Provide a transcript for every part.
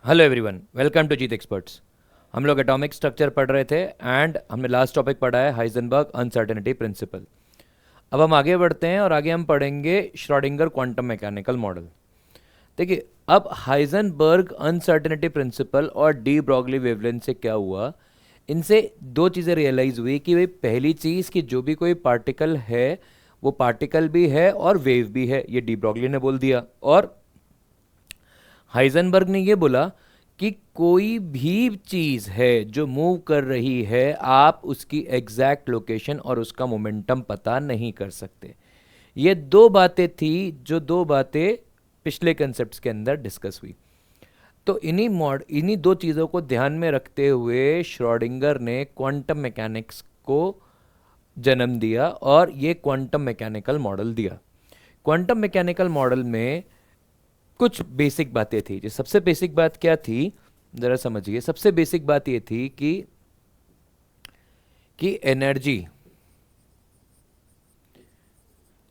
Hello everyone, welcome to Jeet experts. हम लोग atomic structure पढ़ रहे थे एंड हमने लास्ट टॉपिक पढ़ा है हाइजेनबर्ग अनसर्टेनिटी प्रिंसिपल। अब हम आगे बढ़ते हैं और आगे हम पढ़ेंगे श्रोडिंगर क्वांटम मैकेनिकल मॉडल। देखिए, अब हाइजेनबर्ग अनसर्टेनिटी प्रिंसिपल और डी ब्रॉगली वेवलेंथ से क्या हुआ, इनसे दो चीज़ें रियलाइज़ हुई कि भाई पहली चीज़ कि जो भी कोई पार्टिकल है वो पार्टिकल भी है और वेव भी है, ये डी ब्रॉगली ने बोल दिया। और हाइजेनबर्ग ने ये बोला कि कोई भी चीज़ है जो मूव कर रही है, आप उसकी एग्जैक्ट लोकेशन और उसका मोमेंटम पता नहीं कर सकते। ये दो बातें थी, जो दो बातें पिछले कंसेप्ट्स के अंदर डिस्कस हुई। तो इन्हीं दो चीज़ों को ध्यान में रखते हुए श्रोडिंगर ने क्वांटम मैकेनिक्स को जन्म दिया और ये क्वांटम मैकेनिकल मॉडल दिया। क्वांटम मैकेनिकल मॉडल में कुछ बेसिक बातें थी। जो सबसे बेसिक बात क्या थी, जरा समझिए। सबसे बेसिक बात ये थी कि energy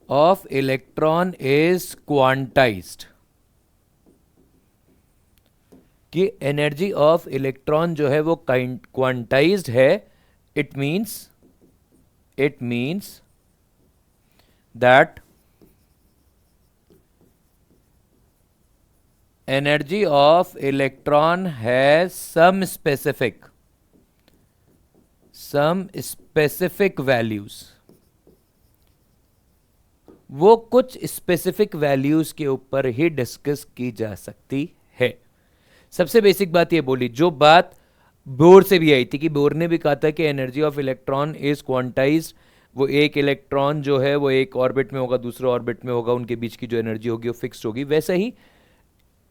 of electron is quantized, कि एनर्जी ऑफ इलेक्ट्रॉन जो है वो क्वांटाइज्ड है। It means that energy of electron has some specific values। वो कुछ स्पेसिफिक वैल्यूज के ऊपर ही डिस्कस की जा सकती है। सबसे बेसिक बात ये बोली, जो बात बोर से भी आई थी कि बोर ने भी कहा था कि energy of electron is quantized. वो एक इलेक्ट्रॉन जो है वो एक ऑर्बिट में होगा, दूसरे ऑर्बिट में होगा, उनके बीच की जो एनर्जी होगी वो फिक्स्ड होगी। वैसे ही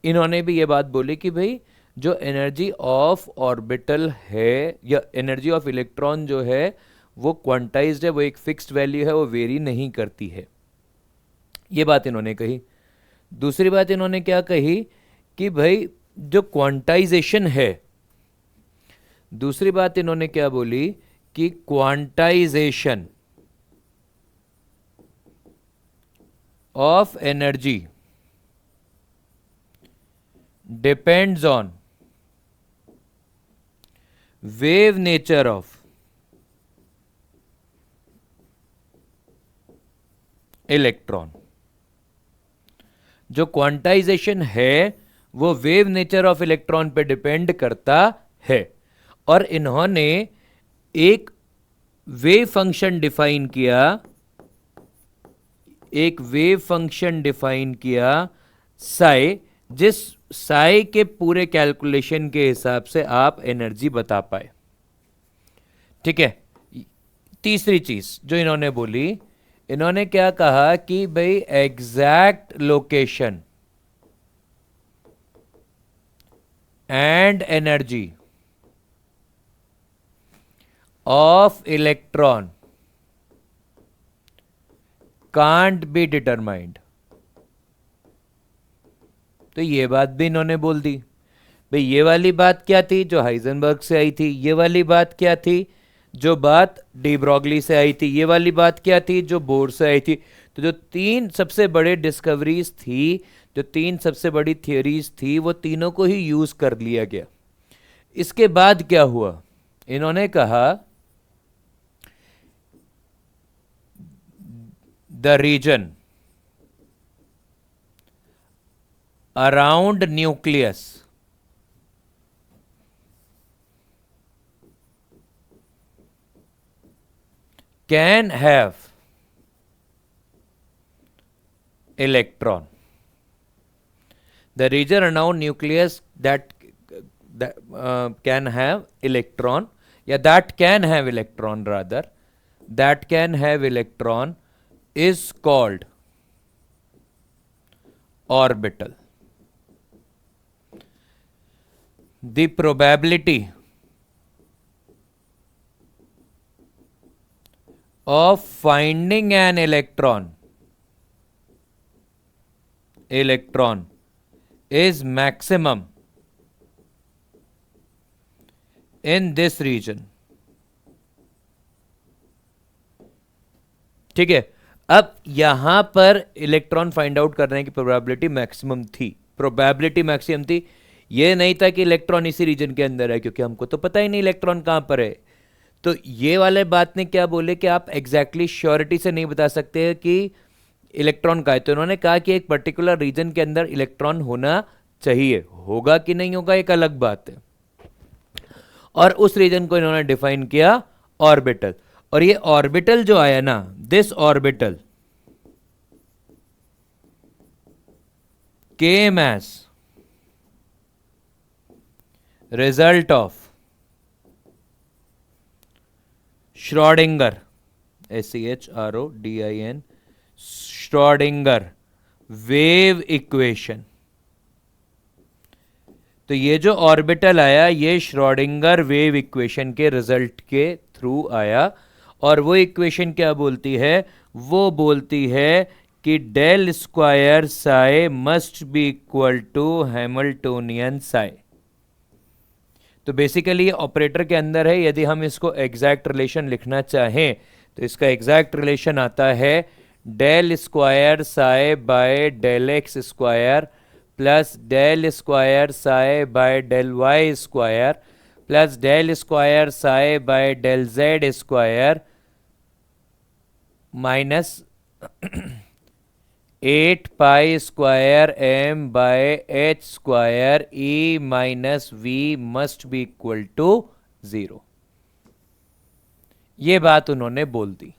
इन्होंने भी ये बात बोली कि भाई जो एनर्जी ऑफ ऑर्बिटल है या एनर्जी ऑफ इलेक्ट्रॉन जो है वो क्वांटाइज्ड है, वो एक फिक्स्ड वैल्यू है, वो वेरी नहीं करती है। ये बात इन्होंने कही। दूसरी बात इन्होंने क्या कही कि भाई जो क्वांटाइजेशन है, दूसरी बात इन्होंने क्या बोली कि quantization of energy depends on wave nature of electron. जो क्वांटाइजेशन है वो वेव नेचर ऑफ इलेक्ट्रॉन पे डिपेंड करता है। और इन्होंने एक वेव फंक्शन डिफाइन किया, एक वेव फंक्शन डिफाइन किया साई, जिस साई के पूरे कैलकुलेशन के हिसाब से आप एनर्जी बता पाए। ठीक है। तीसरी चीज जो इन्होंने बोली, इन्होंने क्या कहा कि भाई exact location and energy of electron can't be determined. तो ये बात भी इन्होंने बोल दी। भाई ये वाली बात क्या थी जो हाइजेनबर्ग से आई थी, ये वाली बात क्या थी जो बात डी ब्रॉगली से आई थी, ये वाली बात क्या थी जो बोर से आई थी। तो जो तीन सबसे बड़े डिस्कवरीज थी, जो तीन सबसे बड़ी थियोरीज थी, वो तीनों को ही यूज कर लिया गया। इसके बाद क्या हुआ, इन्होंने कहा the reason around nucleus can have electron। The region around nucleus that can have electron, या that can have electron rather, that can have electron is called orbital। The probability of finding an electron is maximum in this region। ठीक है। अब यहां पर electron find out करने की probability maximum थी, ये नहीं था कि इलेक्ट्रॉन इसी रीजन के अंदर है, क्योंकि हमको तो पता ही नहीं इलेक्ट्रॉन कहां पर है। तो ये वाले बात ने क्या बोले कि आप एग्जैक्टली श्योरिटी से नहीं बता सकते हैं कि इलेक्ट्रॉन का है। तो उन्होंने कहा कि एक पर्टिकुलर रीजन के अंदर इलेक्ट्रॉन होना चाहिए, होगा कि नहीं होगा एक अलग बात है। और उस रीजन को इन्होंने डिफाइन किया ऑर्बिटल। और ये ऑर्बिटल जो आया ना, this orbital came as result of Schrödinger, SCHRODIN, Schrödinger wave equation. तो ये जो ऑर्बिटल आया ये श्रोडिंगर वेव इक्वेशन के रिजल्ट के थ्रू आया। और वो इक्वेशन क्या बोलती है? वो बोलती है कि del square psi must be equal to Hamiltonian psi. तो बेसिकली ऑपरेटर के अंदर है। यदि हम इसको एग्जैक्ट रिलेशन लिखना चाहें तो इसका एग्जैक्ट रिलेशन आता है del square psi by del x square plus del square psi by del y square plus del square psi by del z square minus 8 pi square m by h square E minus V must be equal to 0। ये बात उन्होंने बोल दी,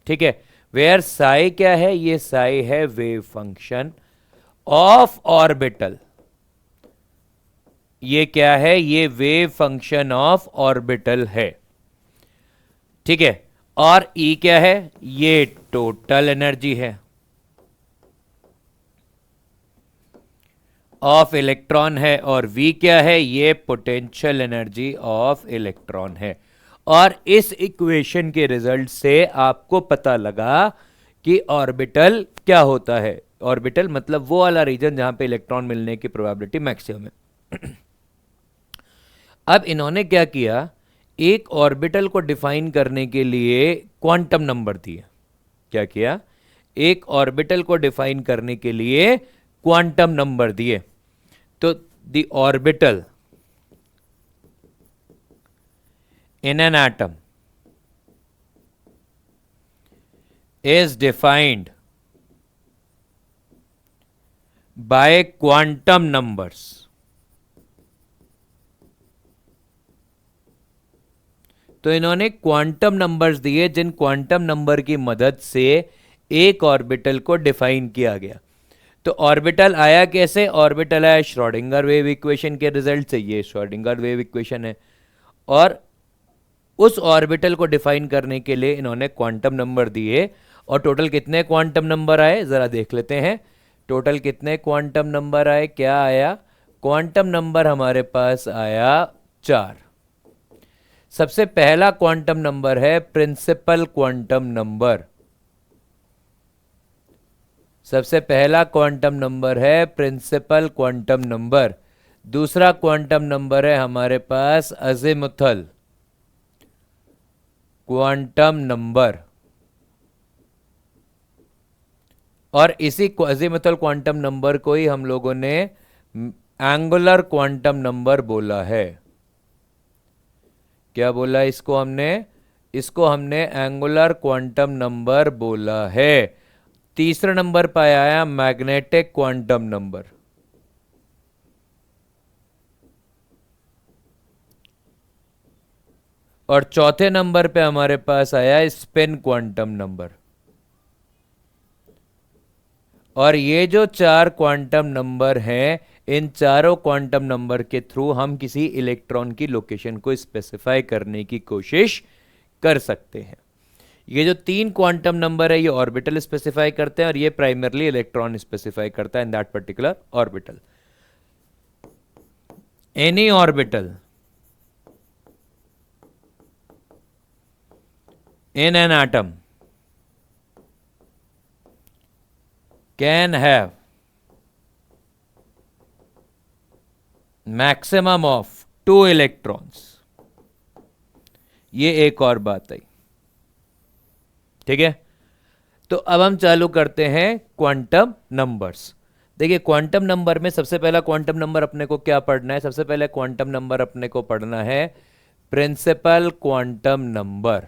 ठीक है। Where Sai क्या है? ये साई है वेव फंक्शन ऑफ ऑर्बिटल। ये क्या है? ये वेव फंक्शन ऑफ ऑर्बिटल है, ठीक है। और ई क्या है? ये टोटल एनर्जी है ऑफ इलेक्ट्रॉन है। और V क्या है? ये पोटेंशियल एनर्जी ऑफ इलेक्ट्रॉन है। और इस इक्वेशन के रिजल्ट से आपको पता लगा कि ऑर्बिटल क्या होता है। ऑर्बिटल मतलब वो वाला रीजन जहां पे इलेक्ट्रॉन मिलने की प्रोबेबिलिटी मैक्सिमम है। अब इन्होंने क्या किया, एक ऑर्बिटल को डिफाइन करने के लिए क्वांटम नंबर दिए। क्या किया? एक ऑर्बिटल को डिफाइन करने के लिए क्वांटम नंबर दिए। तो the orbital in an atom is defined by quantum numbers। तो इन्होंने क्वांटम नंबर्स दिए जिन क्वांटम नंबर की मदद से एक ऑर्बिटल को डिफाइन किया गया। तो ऑर्बिटल आया कैसे? ऑर्बिटल आया श्रोडिंगर वेव इक्वेशन के रिजल्ट से। ये श्रोडिंगर वेव इक्वेशन है। और उस ऑर्बिटल को डिफाइन करने के लिए इन्होंने क्वांटम नंबर दिए। और टोटल कितने क्वांटम नंबर आए जरा देख लेते हैं। टोटल कितने क्वांटम नंबर आए? क्या आया? क्वांटम नंबर हमारे पास आया 4। सबसे पहला क्वांटम नंबर है प्रिंसिपल क्वांटम नंबर। सबसे पहला क्वांटम नंबर है प्रिंसिपल क्वांटम नंबर। दूसरा क्वांटम नंबर है हमारे पास अज़ीमुथल क्वांटम नंबर। और इसी अज़ीमुथल क्वांटम नंबर को ही हम लोगों ने एंगुलर क्वांटम नंबर बोला है। क्या बोला इसको हमने? इसको हमने एंगुलर क्वांटम नंबर बोला है। तीसरा नंबर पर आया मैग्नेटिक क्वांटम नंबर। और चौथे नंबर पे हमारे पास आया स्पिन क्वांटम नंबर। और ये जो 4 क्वांटम नंबर हैं, इन चारों क्वांटम नंबर के थ्रू हम किसी इलेक्ट्रॉन की लोकेशन को स्पेसिफाई करने की कोशिश कर सकते हैं। ये जो 3 क्वांटम नंबर है ये ऑर्बिटल स्पेसिफाई करते हैं और ये प्राइमरली इलेक्ट्रॉन स्पेसिफाई करता है in that particular orbital. Any orbital in an atom can have maximum of 2 electrons। ये एक और बात आई, ठीक है। तो अब हम चालू करते हैं क्वांटम नंबर्स। देखिए क्वांटम नंबर में सबसे पहला क्वांटम नंबर अपने को क्या पढ़ना है? सबसे पहले क्वांटम नंबर अपने को पढ़ना है प्रिंसिपल क्वांटम नंबर।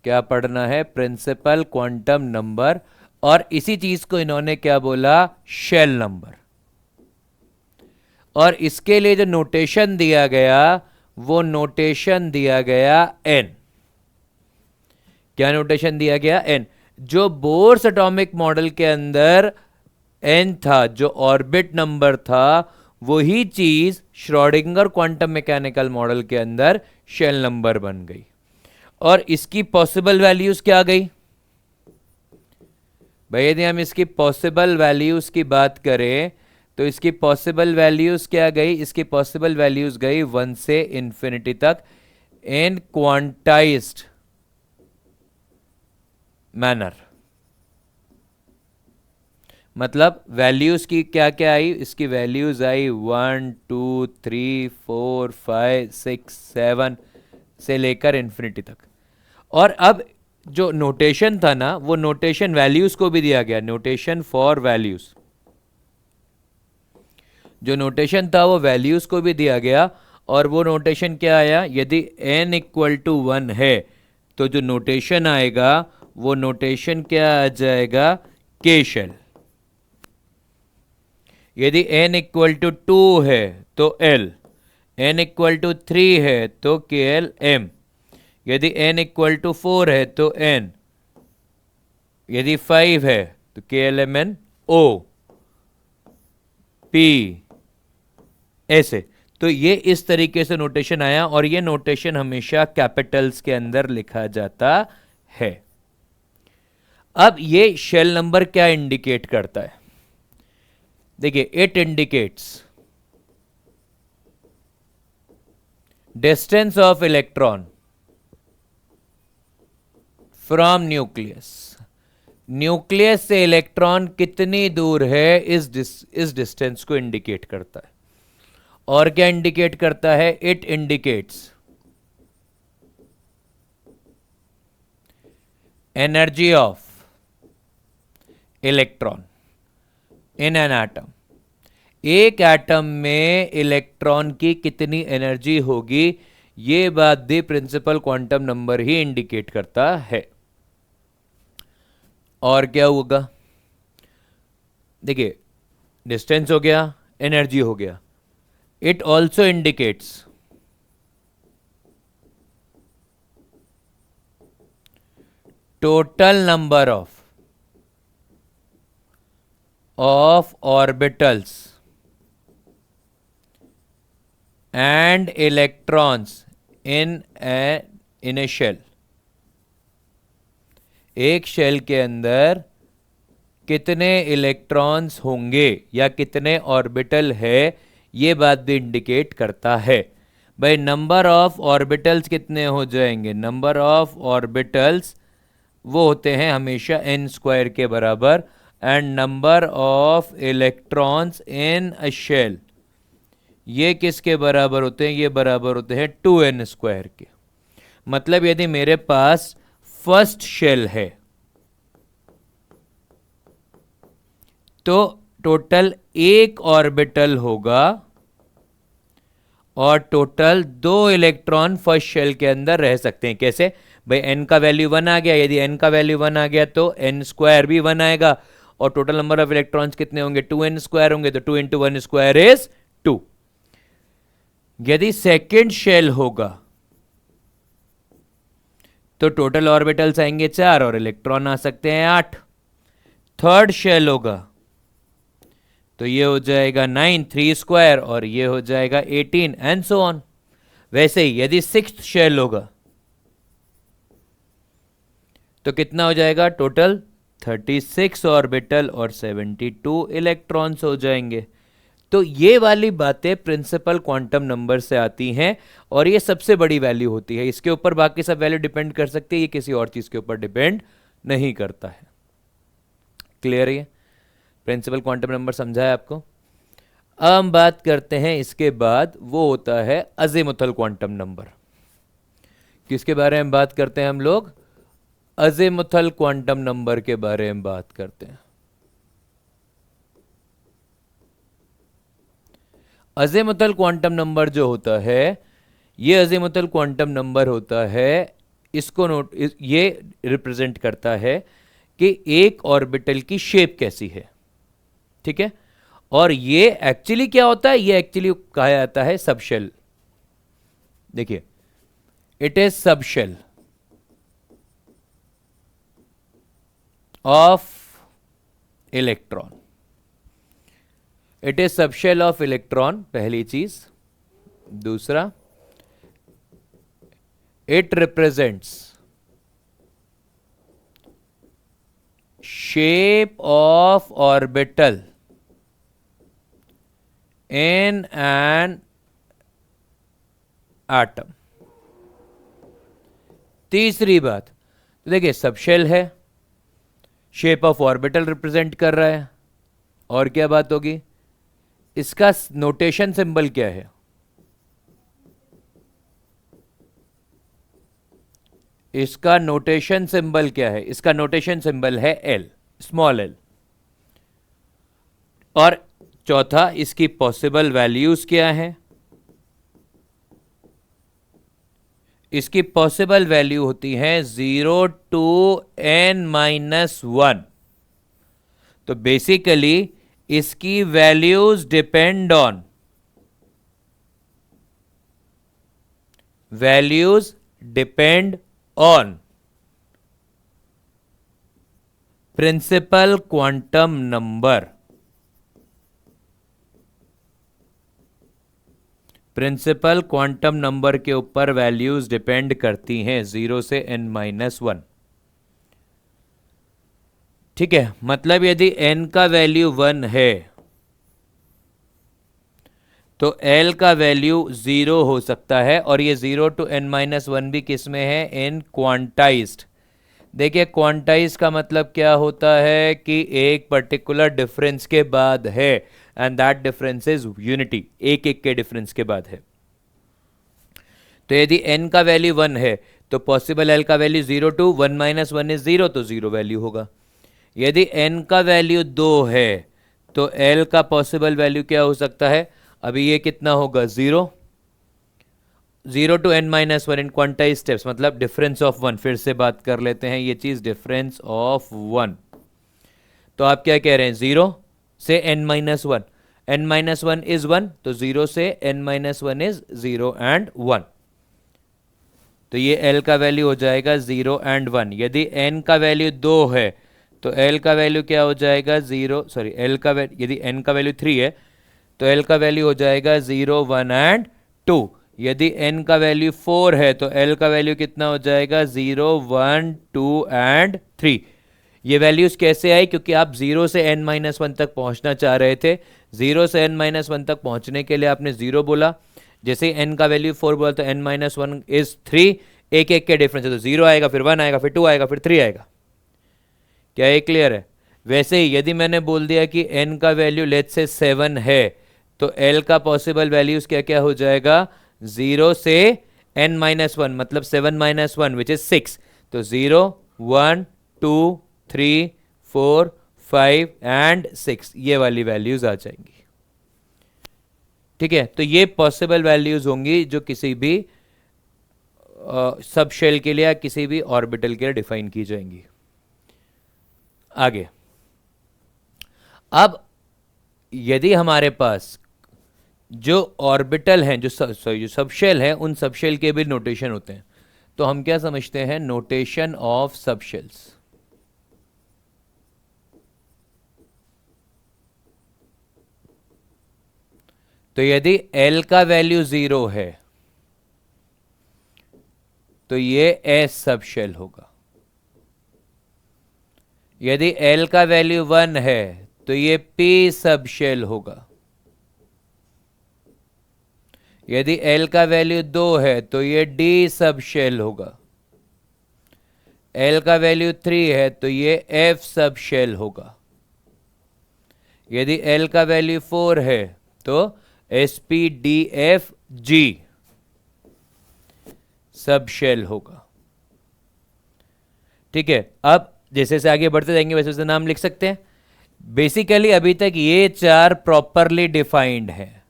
क्या पढ़ना है? Principal quantum number. और इसी चीज को इन्होंने क्या बोला? Shell number. और इसके लिए जो नोटेशन दिया गया वो नोटेशन दिया गया एन। क्या नोटेशन दिया गया? एन। जो बोर्स एटॉमिक मॉडल के अंदर एन था, जो ऑर्बिट नंबर था, वही चीज श्रोडिंगर क्वांटम मैकेनिकल मॉडल के अंदर शेल नंबर बन गई। और इसकी पॉसिबल वैल्यूज क्या आ गई भाई? यदि हम इसकी पॉसिबल वैल्यूज की बात करें तो इसकी पॉसिबल वैल्यूज क्या गई? इसकी पॉसिबल वैल्यूज गई 1 से इंफिनिटी तक इन क्वांटाइज्ड मैनर। मतलब वैल्यूज की क्या क्या आई? इसकी वैल्यूज आई 1 2 3 4 5 6 7 से लेकर इंफिनिटी तक। और अब जो नोटेशन था ना, वो नोटेशन वैल्यूज को भी दिया गया, नोटेशन फॉर वैल्यूज। जो नोटेशन था वो वैल्यूज को भी दिया गया। और वो नोटेशन क्या आया? यदि n इक्वल टू 1 है तो जो नोटेशन आएगा वो नोटेशन क्या आ जाएगा? के शेल। यदि n इक्वल टू 2 है तो l, n इक्वल टू 3 है तो के एल एम, यदि n इक्वल टू 4 है तो n, यदि 5 है तो K L M N O P, ऐसे। तो ये इस तरीके से नोटेशन आया और ये नोटेशन हमेशा कैपिटल्स के अंदर लिखा जाता है। अब ये शेल नंबर क्या इंडिकेट करता है? देखिए, it indicates distance of electron from nucleus. Nucleus से इलेक्ट्रॉन कितनी दूर है, इस डिस्टेंस को इंडिकेट करता है। और क्या इंडिकेट करता है? It indicates energy of electron in an atom. एक एटम में इलेक्ट्रॉन की कितनी एनर्जी होगी, ये बात भी प्रिंसिपल क्वांटम नंबर ही इंडिकेट करता है। और क्या होगा? देखिए, डिस्टेंस हो गया, एनर्जी हो गया। It also indicates total number of orbitals and electrons in a shell. एक शेल के अंदर कितने इलेक्ट्रॉन्स होंगे या कितने ऑर्बिटल है, ये बात भी इंडिकेट करता है। भाई नंबर ऑफ ऑर्बिटल्स कितने हो जाएंगे? नंबर ऑफ ऑर्बिटल्स वो होते हैं हमेशा n स्क्वायर के बराबर। And number of electrons in a shell, ये किसके बराबर होते हैं? ये बराबर होते हैं 2n स्क्वायर के। मतलब यदि मेरे पास फर्स्ट शेल है तो टोटल एक ऑर्बिटल होगा और टोटल 2 इलेक्ट्रॉन फर्स्ट शेल के अंदर रह सकते हैं। कैसे भाई? n का वैल्यू 1 आ गया, यदि n का वैल्यू 1 आ गया तो n स्क्वायर भी 1 आएगा और टोटल नंबर ऑफ इलेक्ट्रॉन्स कितने होंगे? 2n स्क्वायर होंगे, तो 2 इंटू 1 स्क्वायर इज 2। यदि सेकेंड शेल होगा तो टोटल ऑर्बिटल्स आएंगे 4 और इलेक्ट्रॉन आ सकते हैं 8। थर्ड शेल होगा तो ये हो जाएगा 9, 3 स्क्वायर, और ये हो जाएगा 18 एंड सो ऑन। वैसे ही यदि सिक्स्थ शेल होगा तो कितना हो जाएगा? टोटल 36 ऑर्बिटल और 72 इलेक्ट्रॉन्स हो जाएंगे। तो ये वाली बातें प्रिंसिपल क्वांटम नंबर से आती हैं और ये सबसे बड़ी वैल्यू होती है। इसके ऊपर बाकी सब वैल्यू डिपेंड कर सकती है, ये किसी और चीज के ऊपर डिपेंड नहीं करता है। क्लियर है? प्रिंसिपल क्वांटम नंबर समझा है आपको? अब हम बात करते हैं इसके बाद, वो होता है अज़ीमुथल क्वांटम नंबर। किसके बारे में बात करते हैं हम लोग? अज़ीमुथल क्वांटम नंबर के बारे में बात करते हैं। अज़ीमुथल क्वांटम नंबर जो होता है, ये अज़ीमुथल क्वांटम नंबर होता है, इसको ये रिप्रेजेंट करता है कि एक ऑर्बिटल की शेप कैसी है, ठीक है। और ये एक्चुअली क्या होता है, ये एक्चुअली कहा जाता है सबशेल। देखिए, it is subshell of electron, it is subshell of electron, पहली चीज। दूसरा, it represents shape of orbital in an atom। तीसरी बात, तो देखिए सबशेल है, शेप ऑफ ऑर्बिटल रिप्रेजेंट कर रहा है, और क्या बात होगी, इसका नोटेशन सिंबल क्या है, इसका नोटेशन सिंबल क्या है, इसका नोटेशन सिंबल है एल, स्मॉल एल। और चौथा, इसकी पॉसिबल वैल्यूज क्या है, इसकी पॉसिबल वैल्यू होती है 0 to n-1। तो बेसिकली इसकी values depend on, values depend on principal quantum number, principal quantum number के ऊपर वैल्यूज डिपेंड करती हैं 0 से n-1। ठीक है, मतलब यदि n का वैल्यू 1 है तो l का वैल्यू 0 हो सकता है, और ये 0 to n-1 भी किस में है, इन क्वांटाइज्ड। देखिए, क्वांटाइज का मतलब क्या होता है कि एक पर्टिकुलर डिफरेंस के बाद है, and that difference is unity, एक एक के डिफरेंस के बाद है। तो यदि n का वैल्यू 1 है तो पॉसिबल l का वैल्यू 0 to 1-1 इज 0, तो 0 वैल्यू होगा। यदि n का वैल्यू 2 है तो l का पॉसिबल वैल्यू क्या हो सकता है, अभी ये कितना होगा, 0 to n-1 in quantize steps, मतलब डिफरेंस ऑफ 1। फिर से बात कर लेते हैं ये चीज, डिफरेंस ऑफ 1। तो आप क्या कह रहे हैं, 0 से n-1, n-1 इज 1, तो 0 से n-1 इज 0 and 1। तो ये l का वैल्यू हो जाएगा 0 and 1। यदि n का वैल्यू 2 है तो l का वैल्यू क्या हो जाएगा, l का यदि n का वैल्यू 3 है तो l का वैल्यू हो जाएगा 0, 1 and 2। यदि n का वैल्यू 4 है तो l का वैल्यू कितना हो जाएगा, 0, 1, 2 and 3। ये वैल्यूज कैसे आई, क्योंकि आप 0 से n-1 तक पहुंचना चाह रहे थे। 0 से n-1 तक पहुंचने के लिए आपने 0 बोला, जैसे n का वैल्यू 4 बोला तो n-1 इज 3, एक एक के डिफरेंस है, तो 0 आएगा, फिर 1 आएगा, फिर 2 आएगा, फिर 3 आएगा। क्या ये क्लियर है? वैसे ही यदि मैंने बोल दिया कि n का वैल्यू लेट्स से 7 है तो l का पॉसिबल वैल्यूज क्या क्या हो जाएगा, 0 से n-1, मतलब 7-1 विच इज 6। तो 0, 1, 2, 3, 4, 5 एंड 6, ये वाली वैल्यूज आ जाएंगी। ठीक है, तो ये पॉसिबल वैल्यूज होंगी जो किसी भी सब शेल के लिए या किसी भी ऑर्बिटल के लिए डिफाइन की जाएंगी। आगे, अब यदि हमारे पास जो ऑर्बिटल हैं, जो सब शेल हैं, उन सब शेल के भी नोटेशन होते हैं, तो हम क्या समझते हैं, नोटेशन ऑफ सब शेल्स। तो यदि l का वैल्यू 0 है तो ये s सब शेल होगा। यदि l का वैल्यू 1 है तो ये p सब शेल होगा। यदि l का वैल्यू 2 है तो ये d सब शेल होगा। l का वैल्यू 3 है तो ये f सब शेल होगा। यदि l का वैल्यू 4 है तो sp-d-f-g सब शेल होगा। ठीक है, अब जैसे से आगे बढ़ते जाएंगे वैसे वैसे नाम लिख सकते हैं। बेसिकली अभी तक ये 4 प्रॉपरली डिफाइंड है,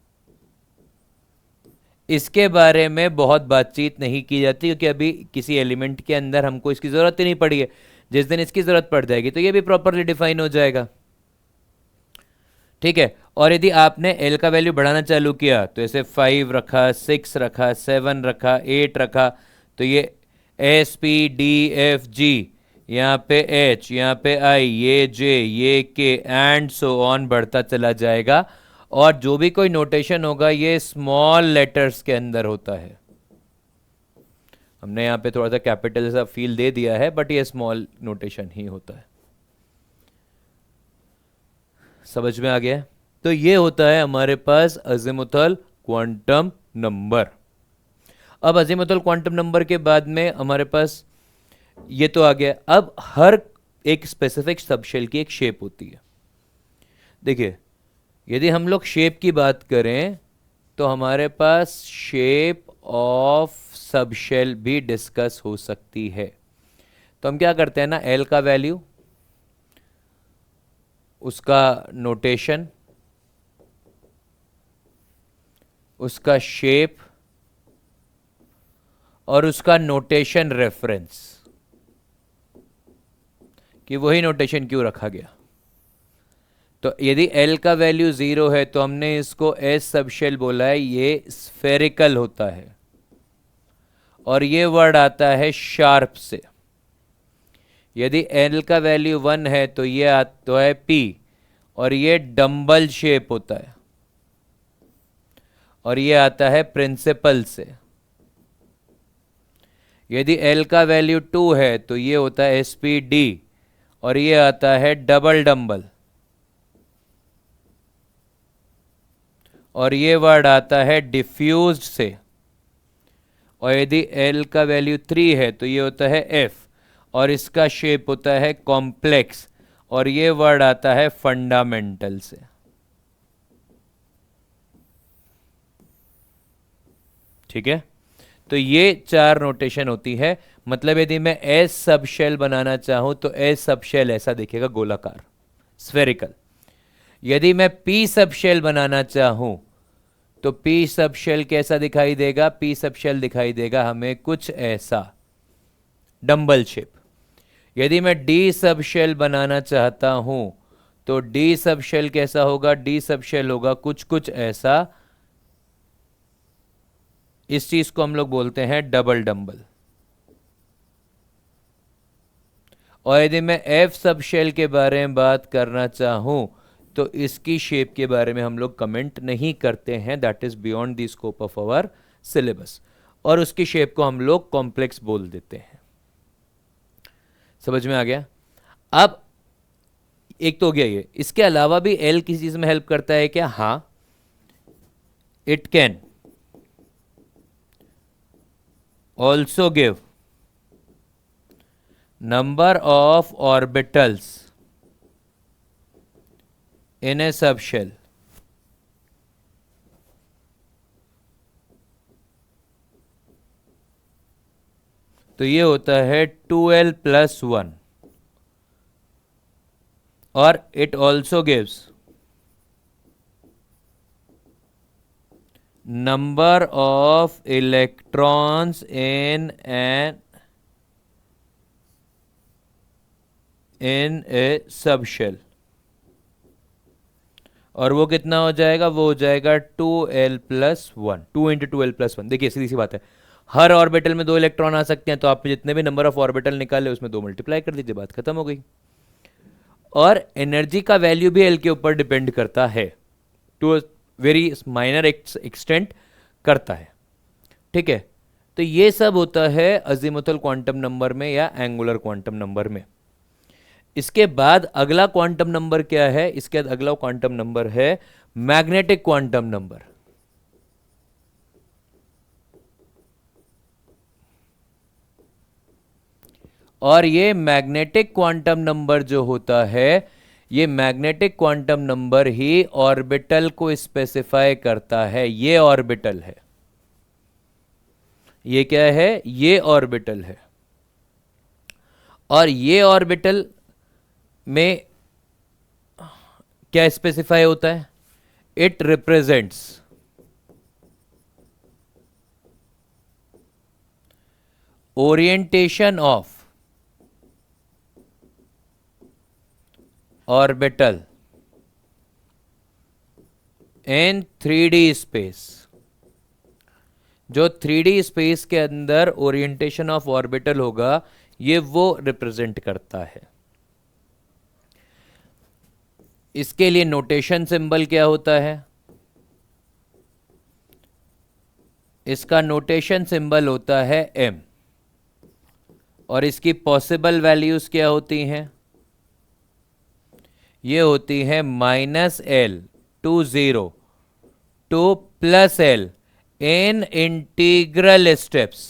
इसके बारे में बहुत बातचीत नहीं की जाती क्योंकि अभी किसी एलिमेंट के अंदर हमको इसकी ज़रूरत ही नहीं पड़ी है। जिस दिन इसकी ज़रूरत पड़ जाएगी तो ये भी प्रॉपरली डिफाइन हो जाएगा। ठीक है। और यदि आपने एल का वैल्यू बढ़ाना चालू किया तो ऐसे 5 रखा, 6 रखा, 7 रखा, 8 रखा, तो ये S P D F G, यहाँ पे एच, यहाँ पे आई, ये जे, ये के एंड सो ऑन बढ़ता चला जाएगा। और जो भी कोई नोटेशन होगा ये स्मॉल लेटर्स के अंदर होता है। हमने यहाँ पे थोड़ा सा कैपिटल सा फील दे दिया है बट ये स्मॉल नोटेशन ही होता है। समझ में आ गया? तो ये होता है हमारे पास अज़ीमुथल क्वांटम नंबर। अब अज़ीमुथल क्वांटम नंबर के बाद में हमारे पास ये तो आ गया। अब हर एक स्पेसिफिक सबशेल की एक शेप होती है। देखिए, यदि हम लोग शेप की बात करें तो हमारे पास शेप ऑफ सबशेल भी डिस्कस हो सकती है। तो हम क्या करते हैं ना, एल का वैल्यू, उसका नोटेशन, उसका शेप और उसका नोटेशन रेफरेंस, कि वही नोटेशन क्यों रखा गया। तो यदि L का वैल्यू 0 है तो हमने इसको एस सबशेल बोला है, ये स्फेरिकल होता है। और ये वर्ड आता है शार्प से। यदि L का वैल्यू 1 है तो ये आता है P, और ये डंबल शेप होता है। और ये आता है प्रिंसिपल से। यदि L का वैल्यू 2 है तो ये होता है SPD, और ये आता है डबल डंबल। और ये वर्ड आता है डिफ्यूज्ड से। और यदि L का वैल्यू 3 है तो ये होता है F, और इसका शेप होता है कॉम्प्लेक्स, और ये वर्ड आता है फंडामेंटल से। ठीक है। तो ये 4 नोटेशन होती है। मतलब यदि मैं एस सबशेल बनाना चाहूं तो एस सबशेल ऐसा दिखेगा, गोलाकार, स्फेरिकल। यदि मैं पी सबशेल बनाना चाहूं तो पी सबशेल कैसा दिखाई देगा? पी सबशेल दिखाई देगा हमें कुछ ऐसा, डंबल शेप। यदि मैं डी सबशेल बनाना चाहता हूं तो डी सबशेल कैसा होगा? डी सबशेल होगा कुछ कुछ ऐसा। इस चीज को हम लोग बोलते हैं डबल डंबल। और यदि मैं एफ सबशेल के बारे में बात करना चाहूं तो इसकी शेप के बारे में हम लोग कमेंट नहीं करते हैं, that is beyond the scope of our syllabus. और उसकी शेप को हम लोग कॉम्प्लेक्स बोल देते हैं। समझ में आ गया? अब एक तो हो गया ये। इसके अलावा भी एल किसी चीज में हेल्प करता है क्या? हां, it can also give number of orbitals in a subshell। तो ये होता है 2l plus 1। और it also gives number of electrons in a subshell। और वो कितना हो जाएगा? वो हो जाएगा 2l plus 1, 2 into 2l plus 1। देखिए सीधी सी बात है, हर ऑर्बिटल में 2 इलेक्ट्रॉन आ सकते हैं, तो आप जितने भी नंबर ऑफ ऑर्बिटल निकाले उसमें 2 मल्टीप्लाई कर दीजिए, बात खत्म हो गई। और एनर्जी का वैल्यू भी एल के ऊपर डिपेंड करता है, टू वेरी माइनर एक्सटेंट करता है। ठीक है। तो ये सब होता है अजीमुथल क्वांटम नंबर में या एंगुलर क्वांटम नंबर में। इसके बाद अगला क्वांटम नंबर क्या है? इसके बाद अगला क्वांटम नंबर है मैग्नेटिक क्वांटम नंबर। और ये मैग्नेटिक क्वांटम नंबर जो होता है, ये मैग्नेटिक क्वांटम नंबर ही ऑर्बिटल को स्पेसिफाई करता है। ये ऑर्बिटल है, ये क्या है? ये ऑर्बिटल है। और ये ऑर्बिटल में क्या स्पेसिफाई होता है? It represents orientation of orbital in 3D space, जो 3D स्पेस के अंदर ओरिएंटेशन ऑफ ऑर्बिटल होगा, ये वो रिप्रेजेंट करता है। इसके लिए नोटेशन सिंबल क्या होता है? इसका नोटेशन सिंबल होता है m, और इसकी पॉसिबल वैल्यूज क्या होती हैं? ये होती है -L to 0 to +L in integral steps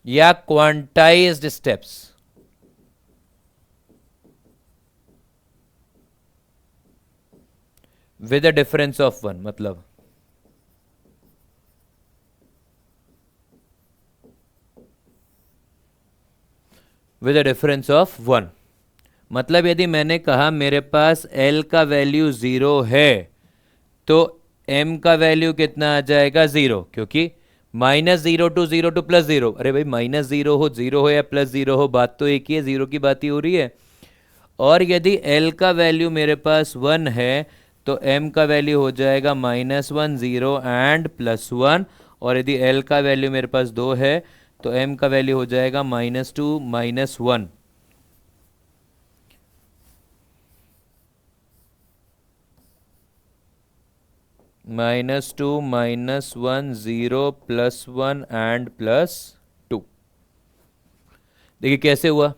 या quantized steps. With a difference of 1, मतलब विद अ डिफरेंस ऑफ 1, मतलब यदि मैंने कहा मेरे पास L का वैल्यू 0 है तो M का वैल्यू कितना आ जाएगा? 0, क्योंकि -0 to 0 to +0। अरे भाई, -0 हो, 0 हो या +0 हो, बात तो एक ही है, 0 की बात ही हो रही है। और यदि L का वैल्यू मेरे पास 1 है तो M का वैल्यू हो जाएगा -1 0 एंड +1, और यदि L का वैल्यू मेरे पास 2 है तो M का वैल्यू हो जाएगा -2 -1। -2 -1 0 +1 एंड +2। देखिए कैसे हुआ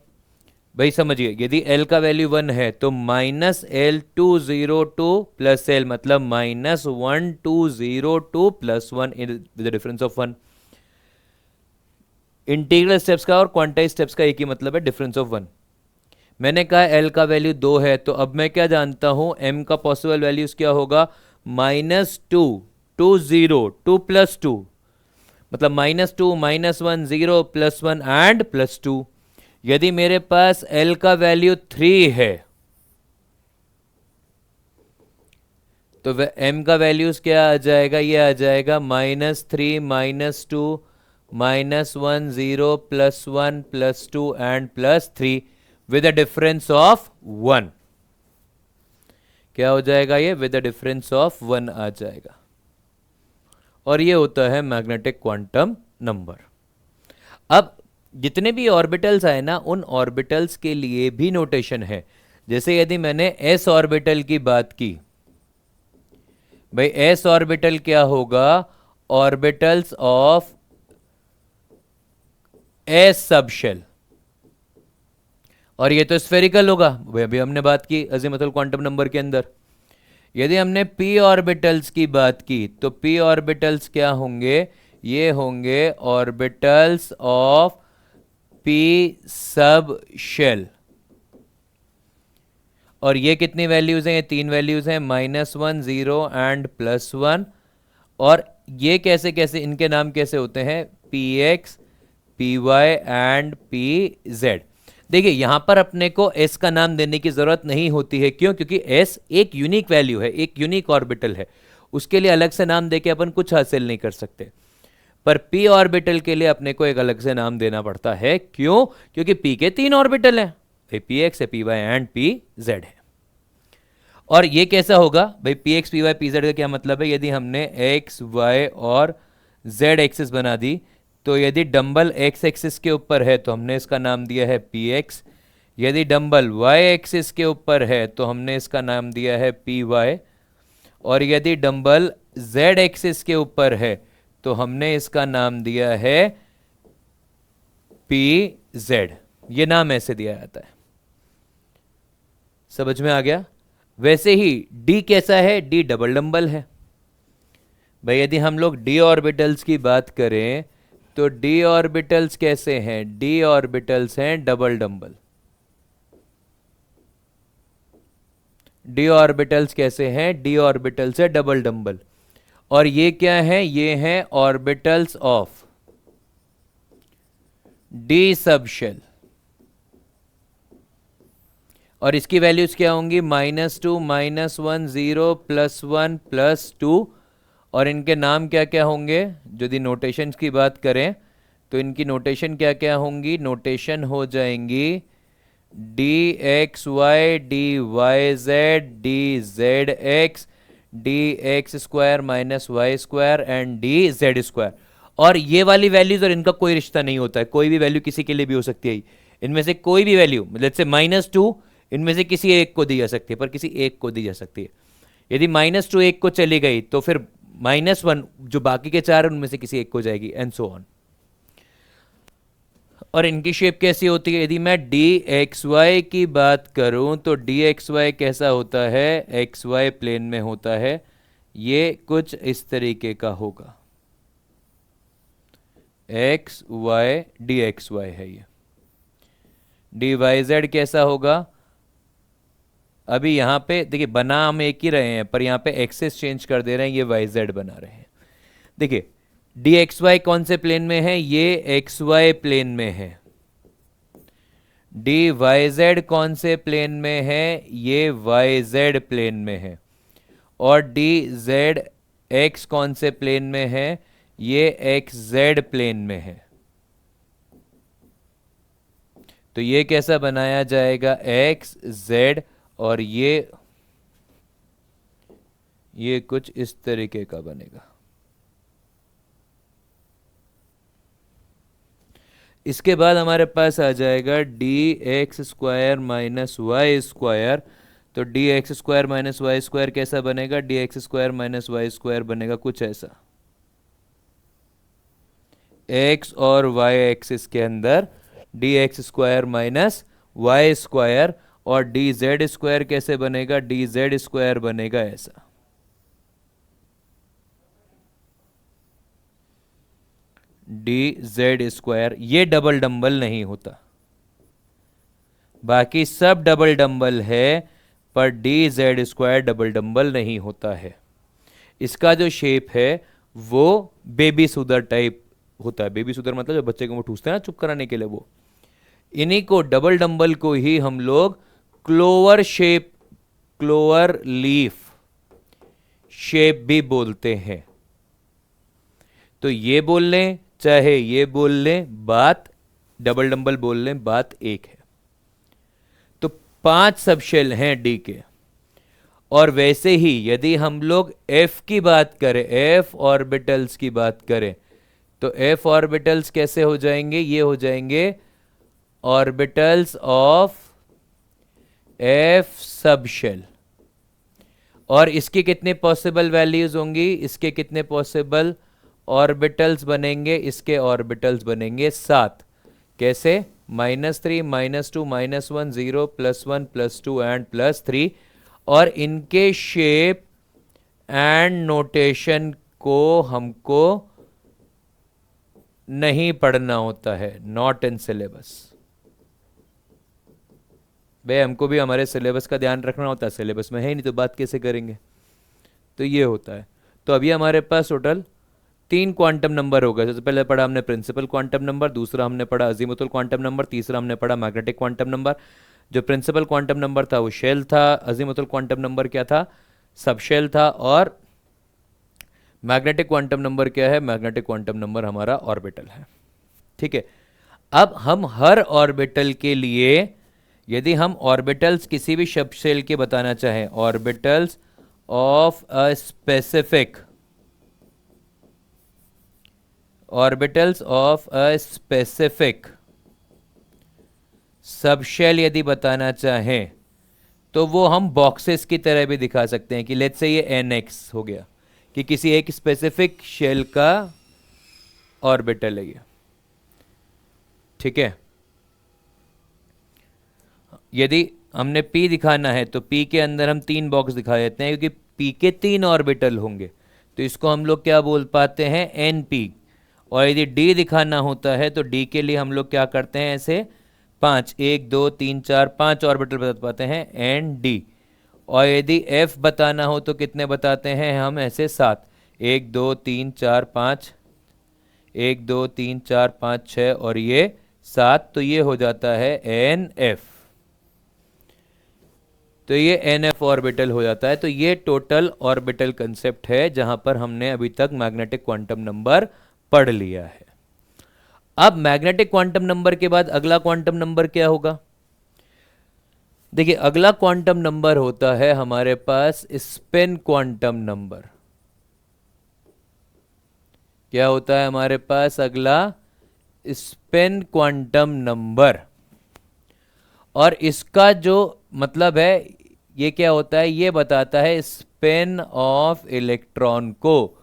भाई, समझिए। यदि L का वैल्यू 1 है तो -L to 0 to +L, मतलब -1 to 0 to +1 with the difference of 1। Integral steps का और क्वांटाइज स्टेप्स का एक ही मतलब है, डिफरेंस ऑफ 1। मैंने कहा L का वैल्यू 2 है, तो अब मैं क्या जानता हूं, M का पॉसिबल वैल्यूज क्या होगा? -2 to 0 to +2, मतलब -2 -1 0 +1 एंड +2। यदि मेरे पास L का वैल्यू 3 है तो M का वैल्यूज क्या आ जाएगा? ये आ जाएगा -3 -2 -1 0 +1 +2 and +3 with a difference of 1। क्या हो जाएगा? ये विद अ डिफरेंस ऑफ 1 आ जाएगा, और ये होता है मैग्नेटिक क्वांटम नंबर। अब जितने भी ऑर्बिटल्स आए ना, उन ऑर्बिटल्स के लिए भी नोटेशन है। जैसे यदि मैंने s ऑर्बिटल की बात की, भाई s ऑर्बिटल क्या होगा? ऑर्बिटल्स ऑफ s सबशेल, और ये तो स्फेरिकल होगा, वह भी हमने बात की अजीमुथल क्वांटम नंबर के अंदर। यदि हमने p ऑर्बिटल्स की बात की तो p ऑर्बिटल्स क्या होंगे? ये होंगे orbitals of p subshell, और ये कितनी वैल्यूज हैं? ये 3 वैल्यूज हैं, -1 0 एंड +1। और ये कैसे कैसे, इनके नाम कैसे होते हैं? px py and pz। देखिए यहां पर अपने को s का नाम देने की जरूरत नहीं होती है। क्यों? क्योंकि s एक यूनिक वैल्यू है, एक यूनिक ऑर्बिटल है, उसके लिए अलग से नाम देके अपन कुछ हासिल नहीं कर सकते। पर p ऑर्बिटल के लिए अपने को एक अलग से नाम देना पड़ता है। क्यों? क्योंकि p के 3 ऑर्बिटल हैं, px है, py एंड pz है। और ये कैसा होगा भाई? px py pz का क्या मतलब है? यदि हमने x y और z एक्सिस बना दी, तो यदि डंबल x एक्सिस के ऊपर है तो हमने इसका नाम दिया है px, यदि डंबल y एक्सिस के ऊपर है तो हमने इसका नाम दिया है py, और यदि डंबल z एक्सिस के ऊपर है तो हमने इसका नाम दिया है pz। ये नाम ऐसे दिया जाता है। समझ में आ गया? वैसे ही d कैसा है? d डबल डंबल है। भाई यदि हम लोग d ऑर्बिटल्स की बात करें तो d ऑर्बिटल्स कैसे हैं? d ऑर्बिटल्स हैं डबल डंबल। d ऑर्बिटल्स कैसे हैं? d ऑर्बिटल्स है डबल डंबल। और ये क्या है? ये हैं ऑर्बिटल्स ऑफ d सबशेल, और इसकी वैल्यूज क्या होंगी? -2 -1 0 +1 +2, और इनके नाम क्या क्या होंगे, यदि नोटेशंस की बात करें तो इनकी नोटेशन क्या क्या होंगी, नोटेशन हो जाएंगी d x y, d y z, d z x, d x square minus Y square and d Z square. और ये वाली वैल्यूज और इनका कोई रिश्ता नहीं होता है, कोई भी वैल्यू किसी के लिए भी हो सकती है, इनमें से कोई भी वैल्यू, लेट्स से -2 इनमें से किसी एक को दी जा सकती है, पर किसी एक को दी जा सकती है। यदि -2 एक को चली गई तो फिर -1 जो बाकी के चार उनमें से किसी एक को जाएगी, एंड सो ऑन। और इनकी शेप कैसी होती है, यदि मैं डी एक्स वाई की बात करूं तो डी एक्स वाई कैसा होता है, एक्स वाई प्लेन में होता है, ये कुछ इस तरीके का होगा, x y d x y है ये। डी वाई जेड कैसा होगा, अभी यहां पे देखिए बना हम एक ही रहे हैं, पर यहां पे एक्सेस चेंज कर दे रहे हैं, ये वाई जेड बना रहे हैं। देखिए डी एक्स वाई कौन से प्लेन में है, ये एक्स वाई प्लेन में है। डी वाई जेड कौन से प्लेन में है, ये वाई जेड प्लेन में है। और डी जेड एक्स कौन से प्लेन में है, ये एक्स जेड प्लेन में है। तो ये कैसा बनाया जाएगा, एक्स जेड, और ये कुछ इस तरीके का बनेगा। इसके बाद हमारे पास आ जाएगा D x square minus Y square. तो D x square minus Y square कैसा बनेगा, D x square minus Y square बनेगा कुछ ऐसा, एक्स और वाई एक्सिस के अंदर D x square minus Y square. और डी जेड स्क्वायर कैसे बनेगा, डी जेड स्क्वायर बनेगा ऐसा। डी जेड स्क्वायर, ये डबल डंबल नहीं होता, बाकी सब डबल डंबल है, पर D Z square double dumbbell नहीं होता है। इसका जो शेप है वो बेबी सुदर टाइप होता है। बेबी सुदर मतलब जो बच्चे को वो ठूसते हैं ना चुप कराने के लिए, वो इन्हीं को डबल डंबल को ही हम लोग clover shape, clover leaf shape भी बोलते हैं। तो ये बोल लें चाहे ये बोल लें, बात डबल डंबल बोल लें, बात एक है। तो 5 सबशेल हैं डी के। और वैसे ही यदि हम लोग एफ की बात करें, एफ ऑर्बिटल्स की बात करें, तो एफ ऑर्बिटल्स कैसे हो जाएंगे, ये हो जाएंगे ऑर्बिटल्स ऑफ एफ सबशेल। और इसकी कितने पॉसिबल वैल्यूज होंगी, इसके कितने पॉसिबल ऑर्बिटल्स बनेंगे, इसके ऑर्बिटल्स बनेंगे 7। कैसे, -3 -2 -1 0 +1 +2 एंड +3। और इनके शेप एंड नोटेशन को हमको नहीं पढ़ना होता है, नॉट इन सिलेबस। भाई हमको भी हमारे सिलेबस का ध्यान रखना होता है, सिलेबस में है ही नहीं तो बात कैसे करेंगे। तो ये होता है। तो अभी हमारे पास टोटल 3 क्वांटम नंबर हो गए। सबसे पहले पढ़ा हमने प्रिंसिपल क्वांटम नंबर, दूसरा हमने पढ़ा अजीमुथल क्वांटम नंबर, तीसरा हमने पढ़ा मैग्नेटिक क्वांटम नंबर। जो प्रिंसिपल क्वांटम नंबर था वो शेल था, अजीमुथल क्वांटम नंबर क्या था, सब शेल था, और मैग्नेटिक क्वांटम नंबर क्या है, मैग्नेटिक क्वांटम नंबर हमारा ऑर्बिटल है। ठीक है, अब हम हर ऑर्बिटल के लिए, यदि हम ऑर्बिटल्स किसी भी सब शेल के बताना चाहें, orbitals of a specific, orbitals of a specific subshell यदि बताना चाहें, तो वो हम बॉक्सेस की तरह भी दिखा सकते हैं कि लेट्स से ये nx हो गया, कि किसी एक स्पेसिफिक शेल का ऑर्बिटल है ये। ठीक है, यदि हमने p दिखाना है तो p के अंदर हम 3 बॉक्स दिखा देते हैं, क्योंकि p के 3 ऑर्बिटल होंगे, तो इसको हम लोग क्या बोल पाते हैं, np। और यदि d दिखाना होता है तो d के लिए हम लोग क्या करते हैं, ऐसे 5, 1 2 3 4 5 ऑर्बिटल बता पाते हैं, एन डी। और यदि f बताना हो तो कितने बताते हैं हम, ऐसे 7, 1 2 3 4 5, 1 2 3 4 5 6 और ये 7, तो ये हो जाता है एन एफ। तो ये NF ऑर्बिटल हो जाता है। तो ये टोटल ऑर्बिटल कंसेप्ट है जहां पर हमने अभी तक मैग्नेटिक क्वांटम नंबर पढ़ लिया है। अब मैग्नेटिक क्वांटम नंबर के बाद अगला क्वांटम नंबर क्या होगा? देखिए, अगला क्वांटम नंबर होता है हमारे पास स्पिन क्वांटम नंबर। क्या होता है हमारे पास अगला? Spin quantum number. और इसका जो मतलब है, ये क्या होता है? ये बताता है स्पिन ऑफ इलेक्ट्रॉन को।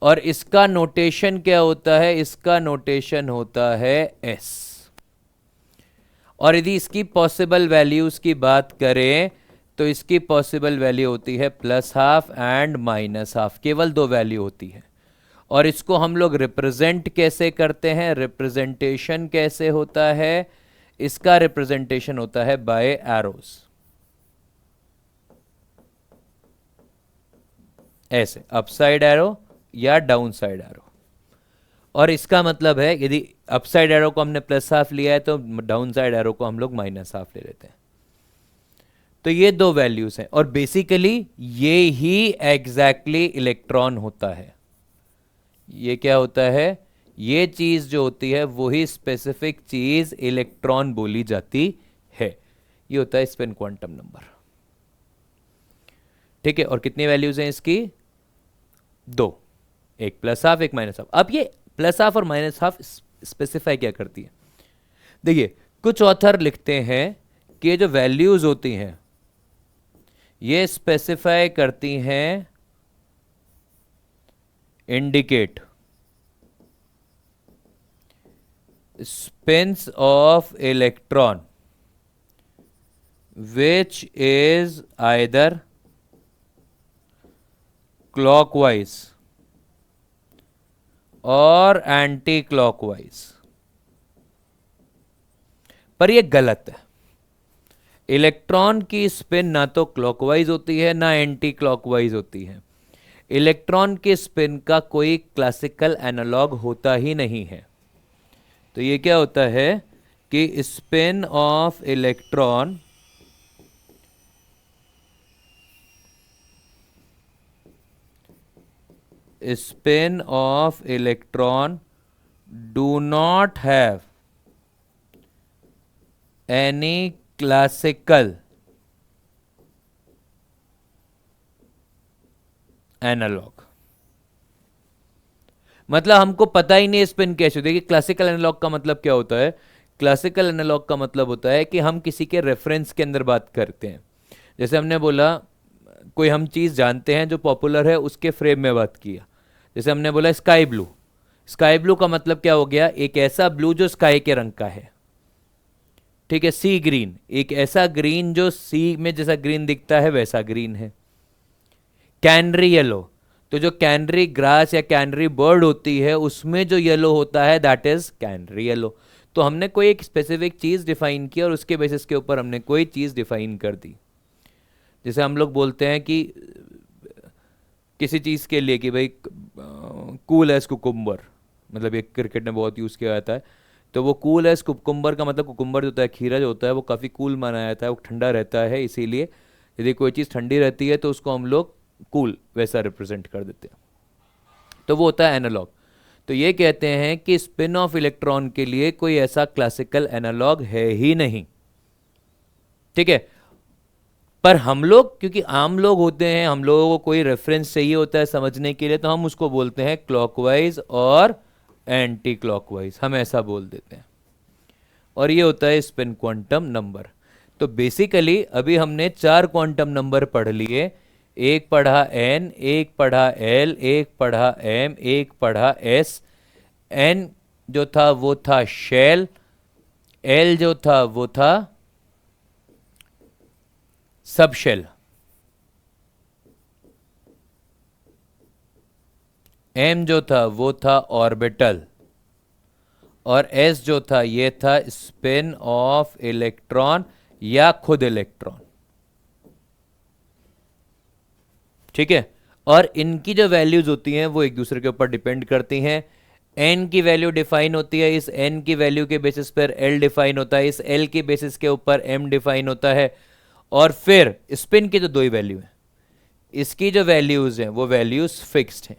और इसका नोटेशन क्या होता है? इसका नोटेशन होता है s। और यदि इसकी पॉसिबल वैल्यूज की बात करें तो इसकी पॉसिबल वैल्यू होती है +12 एंड -12। केवल दो वैल्यू होती है। और इसको हम लोग रिप्रेजेंट कैसे करते हैं? रिप्रेजेंटेशन कैसे होता है? इसका रिप्रेजेंटेशन होता है बाय एरोस, ऐसे अपसाइड एरो या डाउन साइड एरो। और इसका मतलब है यदि अपसाइड एरो को हमने +12 लिया है तो डाउन साइड एरो को हम लोग -12 ले लेते हैं। तो ये दो वैल्यूज हैं और बेसिकली ये ही एग्जैक्टली इलेक्ट्रॉन होता है। ये क्या होता है? ये चीज जो होती है वही स्पेसिफिक चीज इलेक्ट्रॉन बोली जाती है। ये होता है स्पिन क्वांटम नंबर। ठीक है, और कितनी वैल्यूज हैं इसकी? दो, एक +12 एक -12। अब ये +12 और -12 स्पेसिफाई क्या करती है? देखिए, कुछ ऑथर लिखते हैं कि ये जो वैल्यूज होती हैं ये स्पेसिफाई करती हैं indicate spins of electron which is either clockwise और एंटी क्लॉकवाइज। पर यह गलत है। इलेक्ट्रॉन की स्पिन ना तो क्लॉकवाइज होती है ना एंटी क्लॉकवाइज होती है। इलेक्ट्रॉन के स्पिन का कोई क्लासिकल एनालॉग होता ही नहीं है। तो ये क्या होता है कि spin of electron do not have any classical analogue. मतलब हमको पता ही नहीं स्पिन कैसे होती है। क्लासिकल एनालॉग का मतलब क्या होता है? क्लासिकल एनालॉग का मतलब होता है कि हम किसी के रेफरेंस के अंदर बात करते हैं। जैसे हमने बोला कोई हम चीज जानते हैं जो पॉपुलर है, उसके फ्रेम में बात किया। जैसे हमने बोला स्काई ब्लू। स्काई ब्लू का मतलब क्या हो गया? एक ऐसा ब्लू जो स्काई के रंग का है। ठीक है। सी ग्रीन, एक ऐसा ग्रीन जो सी में जैसा ग्रीन दिखता है वैसा ग्रीन है। कैनरी येलो, तो जो कैनरी ग्रास या कैनरी बर्ड होती है उसमें जो येलो होता है दैट इज कैनरी येलो। तो हमने कोई एक स्पेसिफिक चीज डिफाइन की और उसके बेसिस के ऊपर हमने कोई चीज डिफाइन कर दी। जैसे हम लोग बोलते हैं कि किसी चीज के लिए कि भाई कूल एज कुकुम्बर, मतलब एक क्रिकेट में बहुत यूज किया जाता है। तो वो कूल एज कुकुम्बर का मतलब कुकुम्बर जो होता है, खीरा जो होता है, वो काफी कूल माना जाता है, वो ठंडा रहता है। इसीलिए यदि कोई चीज ठंडी रहती है तो उसको हम लोग कूल वैसा रिप्रेजेंट कर देते हैं। तो वो होता है एनालॉग। तो ये कहते हैं कि स्पिन ऑफ इलेक्ट्रॉन के लिए कोई ऐसा क्लासिकल एनालॉग है ही नहीं। ठीक है। पर हम लोग क्योंकि आम लोग होते हैं, हम लोगों को कोई रेफरेंस चाहिए होता है समझने के लिए, तो हम उसको बोलते हैं क्लॉकवाइज और एंटी क्लॉकवाइज, हम ऐसा बोल देते हैं। और ये होता है स्पिन क्वांटम नंबर। तो बेसिकली अभी हमने 4 क्वांटम नंबर पढ़ लिए। एक पढ़ा n, एक पढ़ा l, एक पढ़ा m, एक पढ़ा s। n जो था वो था शेल, l जो था वो था सब शेल, m जो था वो था ऑर्बिटल, और s जो था ये था स्पिन ऑफ इलेक्ट्रॉन या खुद इलेक्ट्रॉन। ठीक है। और इनकी जो वैल्यूज होती हैं वो एक दूसरे के ऊपर डिपेंड करती हैं। n की वैल्यू डिफाइन होती है, इस n की वैल्यू के बेसिस पर l डिफाइन होता है, इस l के बेसिस के ऊपर m डिफाइन होता है। और फिर स्पिन की तो दो ही वैल्यू है, इसकी जो वैल्यूज हैं वो वैल्यूज फिक्स्ड हैं।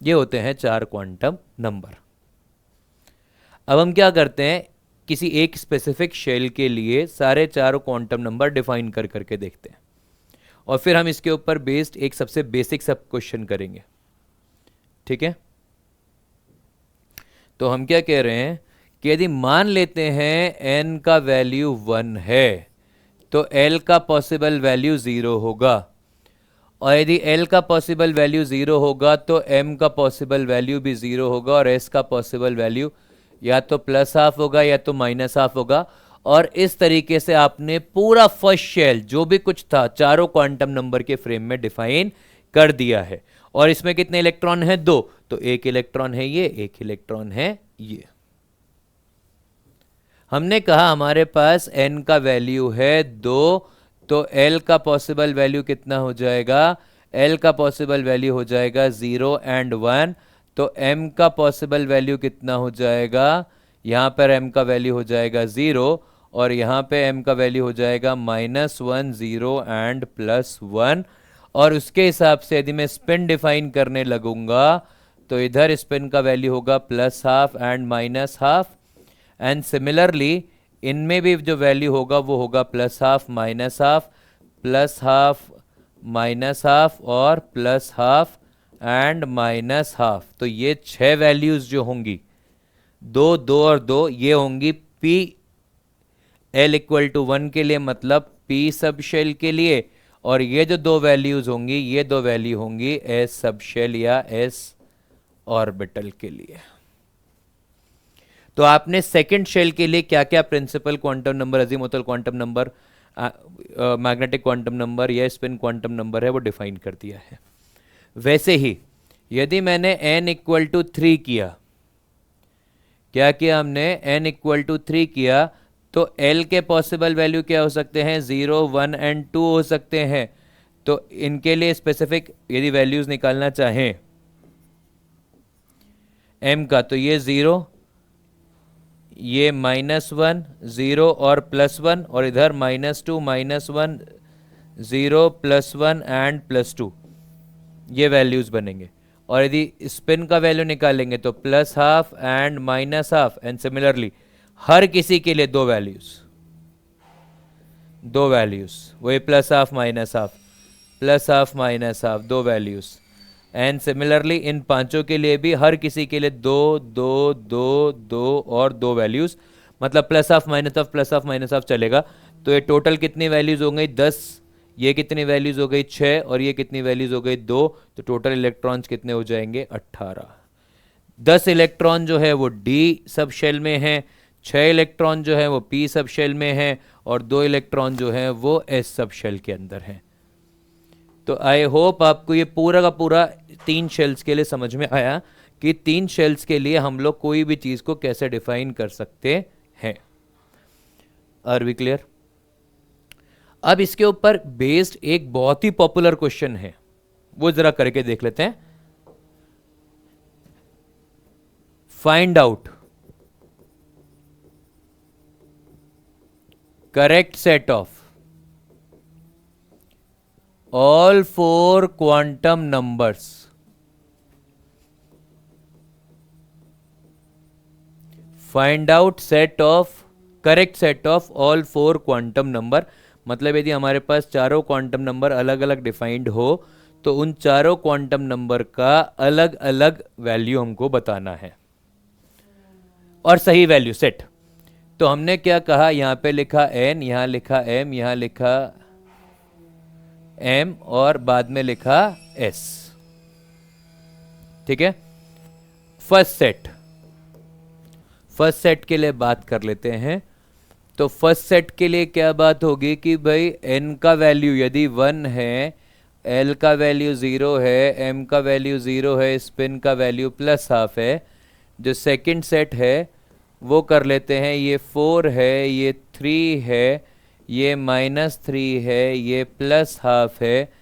ये होते हैं चार क्वांटम नंबर। अब हम क्या करते हैं, किसी एक स्पेसिफिक शेल के लिए सारे चारों क्वांटम नंबर डिफाइन कर करके देखते हैं, और फिर हम इसके ऊपर बेस्ड एक सबसे बेसिक सब क्वेश्चन करेंगे। ठीक है, तो हम क्या कह रहे हैं कि यदि मान लेते हैं n का वैल्यू 1 है तो l का पॉसिबल वैल्यू 0 होगा, और यदि l का पॉसिबल वैल्यू 0 होगा तो m का पॉसिबल वैल्यू भी 0 होगा, और s का पॉसिबल वैल्यू या तो प्लस हाफ होगा या तो माइनस हाफ होगा। और इस तरीके से आपने पूरा फर्स्ट शेल जो भी कुछ था चारों क्वांटम नंबर के फ्रेम में डिफाइन कर दिया है। और इसमें कितने इलेक्ट्रॉन हैं? दो, तो एक इलेक्ट्रॉन है ये, एक इलेक्ट्रॉन है ये। हमने कहा हमारे पास n का वैल्यू है 2, तो l का पॉसिबल वैल्यू कितना हो जाएगा? l का पॉसिबल वैल्यू हो जाएगा 0 एंड 1, तो m का पॉसिबल वैल्यू कितना हो जाएगा? यहां पर m का वैल्यू हो जाएगा 0, और यहां पे m का वैल्यू हो जाएगा -1, 0 एंड +1। और उसके हिसाब से यदि मैं स्पिन डिफाइन करने लगूंगा तो इधर स्पिन का वैल्यू होगा +½ एंड -½ एंड सिमिलरली इनमें भी जो वैल्यू होगा वो होगा +½ -½ +½ -½ और +½ एंड -½ तो ये 6 वैल्यूज जो होंगी, 2, 2 और 2, ये होंगी p l = 1 के लिए, मतलब p सब शेल के लिए, और ये जो दो वैल्यूज होंगी ये दो वैल्यू होंगी s सब शेल या s ऑर्बिटल के लिए। तो आपने सेकंड शेल के लिए क्या क्या principal quantum number, azimuthal quantum number, magnetic quantum number या स्पिन क्वांटम नंबर है वो डिफाइन कर दिया है। वैसे ही यदि मैंने n = 3 किया, क्या किया हमने? n = 3 किया, तो l के पॉसिबल वैल्यू क्या हो सकते हैं? 0, 1 एंड 2 हो सकते हैं। तो इनके लिए स्पेसिफिक यदि वैल्यूज निकालना चाहें m का, तो ये 0, ये -1, 0 और +1, और इधर -2, -1, 0, +1 एंड +2, ये वैल्यूज बनेंगे। और यदि स्पिन का वैल्यू निकालेंगे तो +½ एंड -½ एंड सिमिलरली हर किसी के लिए दो वैल्यूज, वही +½ -½ दो वैल्यूज, एंड सिमिलरली इन पांचों के लिए भी हर किसी के लिए 2, 2, 2, 2 और 2 वैल्यूज, मतलब +½ चलेगा। तो ये टोटल कितनी वैल्यूज हो गई? 10, ये कितनी वैल्यूज हो गई? 6, और ये कितनी वैल्यूज हो गई? 2। तो टोटल इलेक्ट्रॉन्स कितने हो जाएंगे? 18। 10 इलेक्ट्रॉन जो है वो d सब शेल में है, 6 इलेक्ट्रॉन जो है वो p सब शेल में है, और 2 इलेक्ट्रॉन जो है वो s सब शेल के अंदर है। तो आई होप आपको ये पूरा का पूरा 3 शेल्स के लिए समझ में आया कि 3 शेल्स के लिए हम लोग कोई भी चीज को कैसे डिफाइन कर सकते हैं। Are we clear? अब इसके ऊपर बेस्ड एक बहुत ही पॉपुलर क्वेश्चन है, वो जरा करके देख लेते हैं। Find out correct set of all 4 quantum numbers find out correct set of all 4 quantum number। मतलब यदि हमारे पास चारों क्वांटम नंबर अलग अलग डिफाइंड हो तो उन चारों क्वांटम नंबर का अलग अलग वैल्यू हमको बताना है, और सही वैल्यू सेट। तो हमने क्या कहा, यहां पे लिखा n, यहां लिखा m, यहां लिखा m और बाद में लिखा s। ठीक है, फर्स्ट सेट के लिए बात कर लेते हैं। तो फर्स्ट सेट के लिए क्या बात होगी कि भाई n का वैल्यू यदि 1 है, l का वैल्यू 0 है, m का वैल्यू 0 है, स्पिन का वैल्यू +½ है। जो सेकंड सेट है वो कर लेते हैं, ये 4 है, ये 3 है, ये -3 है, ये +½ है।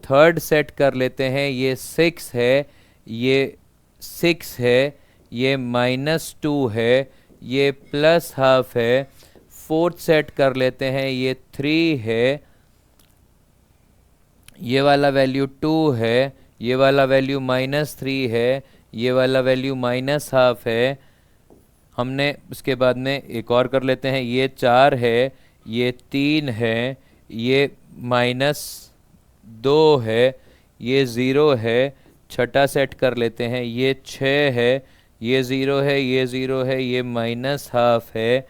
थर्ड सेट कर लेते हैं, ये 6 है, ये 6 है, ये -2 है, ये +½ है। फोर्थ सेट कर लेते हैं, ये 3 है, ये वाला वैल्यू 2 है, ये वाला वैल्यू -3 है, ये वाला वैल्यू -½ है। हमने उसके बाद में एक और कर लेते हैं, ये 4 है, ये 3 है, ये -2 है, ये 0 है। छठा सेट कर लेते हैं, ये 6 है, ये 0 है, ये 0 है, ये -½ है।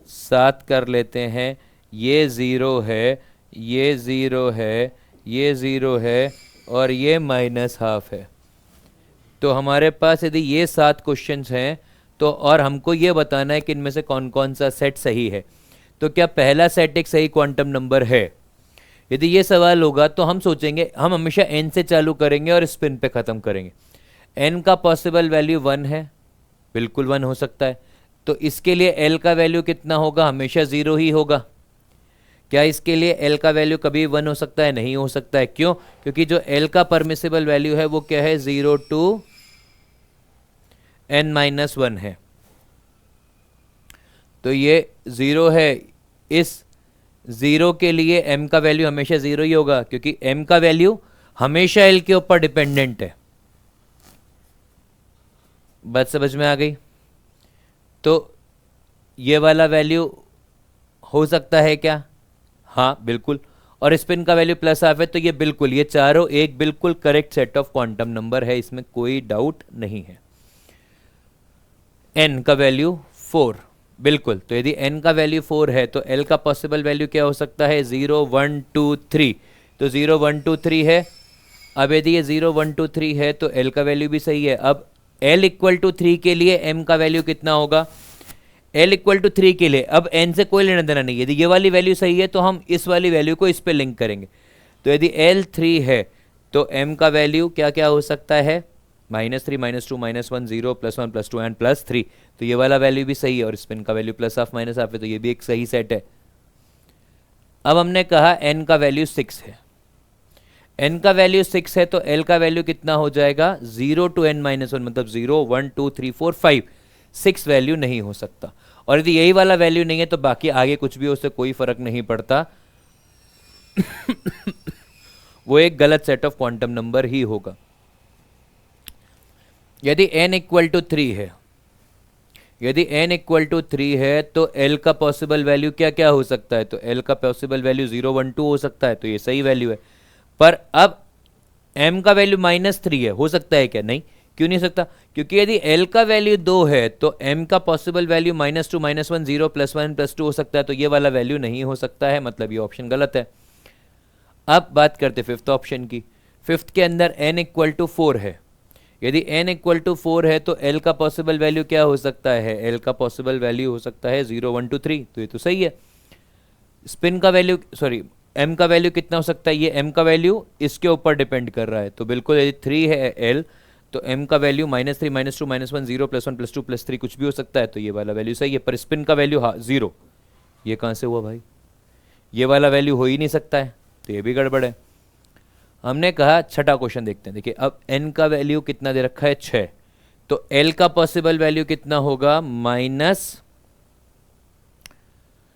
7 कर लेते हैं, ये 0 है, ये 0 है, ये 0 है और ये -½ है। तो हमारे पास यदि ये 7 क्वेश्चंस हैं तो और हमको ये बताना है कि इनमें से कौन कौन सा सेट सही है। तो क्या पहला सेट एक सही क्वांटम नंबर है? यदि ये सवाल होगा तो हम सोचेंगे, हम हमेशा n से चालू करेंगे और स्पिन पे ख़त्म करेंगे। n का पॉसिबल वैल्यू 1 है, बिल्कुल 1 हो सकता है। तो इसके लिए l का वैल्यू कितना होगा? हमेशा 0 ही होगा। क्या इसके लिए l का वैल्यू कभी 1 हो सकता है? नहीं हो सकता है। क्यों? क्योंकि जो l का परमिसिबल वैल्यू है वो क्या है? 0 to n-1 है। तो ये 0 है, इस 0 के लिए m का वैल्यू हमेशा 0 ही होगा, क्योंकि m का वैल्यू हमेशा l के ऊपर डिपेंडेंट है। बात समझ में आ गई? तो ये वाला वैल्यू हो सकता है क्या? हाँ बिल्कुल। और स्पिन का वैल्यू +½ है, तो ये बिल्कुल, ये चारों एक बिल्कुल correct set of quantum number है, इसमें कोई डाउट नहीं है। n का वैल्यू 4, बिल्कुल। तो यदि n का वैल्यू 4 है तो l का पॉसिबल वैल्यू क्या हो सकता है? 0 1 2 3। तो 0 1 2 3 है। अब यदि ये 0 1 2 3 है तो l का वैल्यू भी सही है। अब l = 3 के लिए m का वैल्यू कितना होगा? l = 3 के लिए अब n से कोई लेना देना नहीं। यदि ये वाली वैल्यू सही है तो हम इस वाली वैल्यू को इस पे लिंक करेंगे। तो यदि l 3 है तो m का वैल्यू क्या क्या हो सकता है? -3 -2 -1 0 +1 +2 एंड +3। तो ये वाला वैल्यू भी सही है और स्पिन का वैल्यू +½ -½ है, तो ये भी एक सही सेट है। अब हमने कहा n का वैल्यू 6 है। n का वैल्यू 6 है तो l का वैल्यू कितना हो जाएगा? 0 to n-1, मतलब 0 1 2 3 4 5। 6 वैल्यू नहीं हो सकता। और यदि यही वाला वैल्यू नहीं है तो बाकी आगे कुछ भी हो, उससे कोई फर्क नहीं पड़ता। वो एक गलत सेट ऑफ क्वांटम नंबर ही होगा। यदि n = 3 है, यदि n = 3 है तो l का पॉसिबल वैल्यू क्या क्या हो सकता है? तो l का पॉसिबल वैल्यू 0 1 2 हो सकता है, तो ये सही वैल्यू है। पर अब m का वैल्यू -3 है, हो सकता है क्या? नहीं। क्यों नहीं सकता? क्योंकि यदि l का वैल्यू 2 है तो m का पॉसिबल वैल्यू -2 -1 0 +1 +2 हो सकता है, तो ये वाला वैल्यू नहीं हो सकता है, मतलब ये ऑप्शन गलत है। अब बात करते फिफ्थ ऑप्शन की। फिफ्थ के अंदर n = 4 है। यदि n = 4 है तो l का पॉसिबल वैल्यू क्या हो सकता है? l का पॉसिबल वैल्यू हो सकता है 0 1 2 3, तो ये तो सही है। स्पिन का वैल्यू, सॉरी, m का वैल्यू कितना हो सकता है? ये m का वैल्यू इसके ऊपर डिपेंड कर रहा है, तो बिल्कुल यदि 3 है l तो m का वैल्यू -3 -2 -1 0 +1 +2 +3 कुछ भी हो सकता है, तो ये वाला वैल्यू सही है। पर स्पिन का वैल्यू 0, ये कहाँ से हुआ भाई? ये वाला वैल्यू हो ही नहीं सकता है, तो ये भी गड़बड़ है। हमने कहा छठा क्वेश्चन देखते हैं। देखिए अब n का वैल्यू कितना दे रखा है? 6। तो l का पॉसिबल वैल्यू कितना होगा?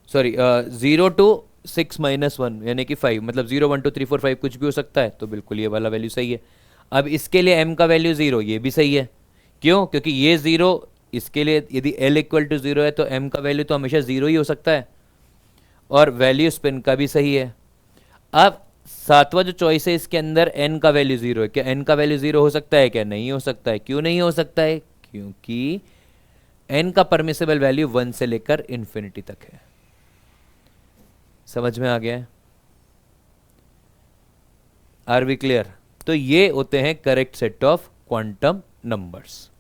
0 to 6 -1 यानी कि 5, मतलब 0 1 2 3 4 5 कुछ भी हो सकता है, तो बिल्कुल ये वाला वैल्यू सही है। अब इसके लिए m का वैल्यू 0, ये भी सही है। क्यों? क्योंकि ये 0, इसके लिए यदि l = 0 है तो m का वैल्यू तो हमेशा 0 ही हो सकता है, और वैल्यू स्पिन का भी सही है। अब सातवां जो चॉइस है इसके अंदर n का वैल्यू 0 है। क्या n का वैल्यू 0 हो सकता है? क्या नहीं हो सकता है। क्यों नहीं हो सकता है? क्योंकि n का परमिसिबल वैल्यू 1 से लेकर इंफिनिटी तक है। समझ में आ गया है? Are we clear? तो ये होते हैं correct set of quantum numbers.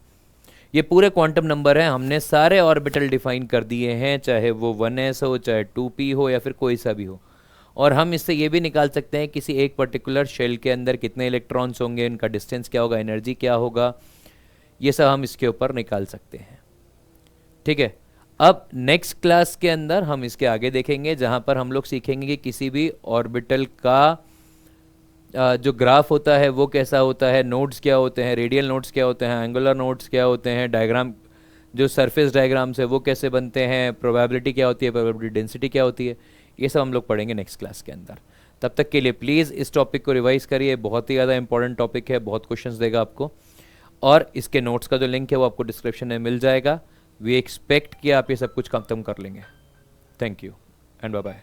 ये पूरे क्वांटम नंबर हैं, हमने सारे ऑर्बिटल डिफाइन कर दिए हैं, चाहे वो 1s हो, चाहे 2p हो, या फिर कोई सा भी हो। और हम इससे ये भी निकाल सकते हैं किसी एक पर्टिकुलर शेल के अंदर कितने इलेक्ट्रॉन्स होंगे, इनका डिस्टेंस क्या होगा, एनर्जी क्या होगा, ये सब हम इसके ऊपर निकाल सकते हैं। ठीक है। अब नेक्स्ट क्लास के अंदर हम इसके आगे देखेंगे, जहां पर हम लोग सीखेंगे कि किसी भी ऑर्बिटल का जो ग्राफ होता है वो कैसा होता है, नोड्स क्या होते हैं, रेडियल नोड्स क्या होते हैं, एंगुलर नोड्स क्या होते हैं, डायग्राम जो सरफेस डायग्राम्स है वो कैसे बनते हैं, प्रोबेबिलिटी क्या होती है, प्रोबेबिलिटी डेंसिटी क्या होती है, ये सब हम लोग पढ़ेंगे नेक्स्ट क्लास के अंदर। तब तक के लिए प्लीज़ इस टॉपिक को रिवाइज करिए, बहुत ही ज़्यादा इंपॉर्टेंट टॉपिक है, बहुत क्वेश्चंस देगा आपको। और इसके नोट्स का जो लिंक है वो आपको डिस्क्रिप्शन में मिल जाएगा। वी एक्सपेक्ट कि आप ये सब कुछ खत्म कर लेंगे। Thank you and bye bye.